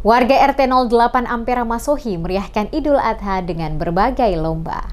Warga RT 08 Ampera Masohi meriahkan Idul Adha dengan berbagai lomba.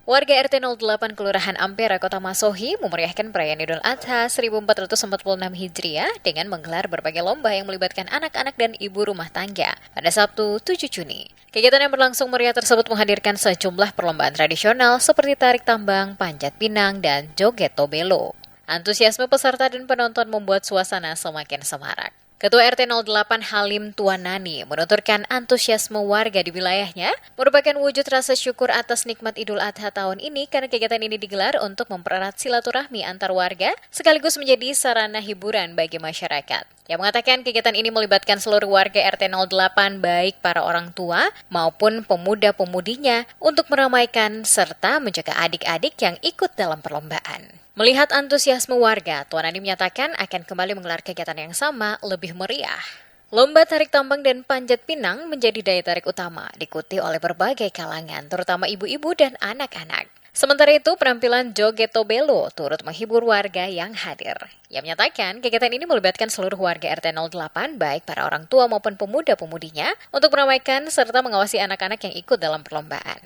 Warga RT 08 Kelurahan Ampera, Kota Masohi memeriahkan perayaan Idul Adha 1446 Hijriah dengan menggelar berbagai lomba yang melibatkan anak-anak dan ibu rumah tangga pada Sabtu 7 Juni. Kegiatan yang berlangsung meriah tersebut menghadirkan sejumlah perlombaan tradisional seperti tarik tambang, panjat pinang, dan joget tobelo. Antusiasme peserta dan penonton membuat suasana semakin semarak. Ketua RT 08 Halim Tuanani menuturkan antusiasme warga di wilayahnya merupakan wujud rasa syukur atas nikmat Idul Adha tahun ini karena kegiatan ini digelar untuk mempererat silaturahmi antar warga sekaligus menjadi sarana hiburan bagi masyarakat. Yang mengatakan kegiatan ini melibatkan seluruh warga RT 08 baik para orang tua maupun pemuda-pemudinya untuk meramaikan serta menjaga adik-adik yang ikut dalam perlombaan. Melihat antusiasme warga, Tuan Ani menyatakan akan kembali menggelar kegiatan yang sama lebih meriah. Lomba tarik tambang dan panjat pinang menjadi daya tarik utama, diikuti oleh berbagai kalangan, terutama ibu-ibu dan anak-anak. Sementara itu, penampilan joget tobelo turut menghibur warga yang hadir. Ia menyatakan kegiatan ini melibatkan seluruh warga RT 08, baik para orang tua maupun pemuda-pemudinya, untuk meramaikan serta mengawasi anak-anak yang ikut dalam perlombaan.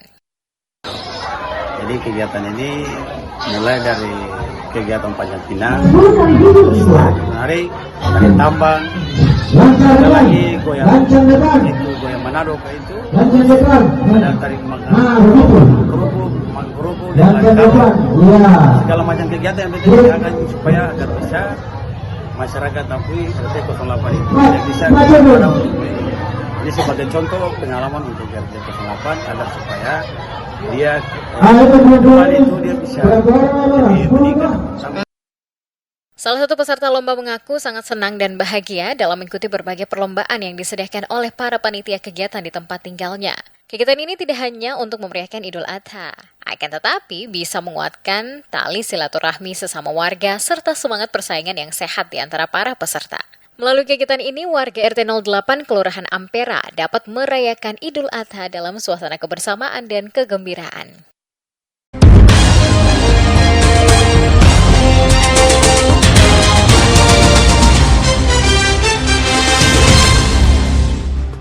Jadi kegiatan ini mulai dari kegiatan panjat pinang, menarik, tarik tambang, ada lagi goyang Manado itu, ada tarik kerupuk dan lain-lain. Segala macam kegiatan yang kita akan supaya agar bisa masyarakat akui RT 08 itu bisa ini sebagai contoh pengalaman untuk RT 08 agar supaya dia itu dia bisa lebih meningkat. Salah satu peserta lomba mengaku sangat senang dan bahagia dalam mengikuti berbagai perlombaan yang disediakan oleh para panitia kegiatan di tempat tinggalnya. Kegiatan ini tidak hanya untuk memeriahkan Idul Adha, akan tetapi bisa menguatkan tali silaturahmi sesama warga serta semangat persaingan yang sehat di antara para peserta. Melalui kegiatan ini, warga RT 08 Kelurahan Ampera dapat merayakan Idul Adha dalam suasana kebersamaan dan kegembiraan.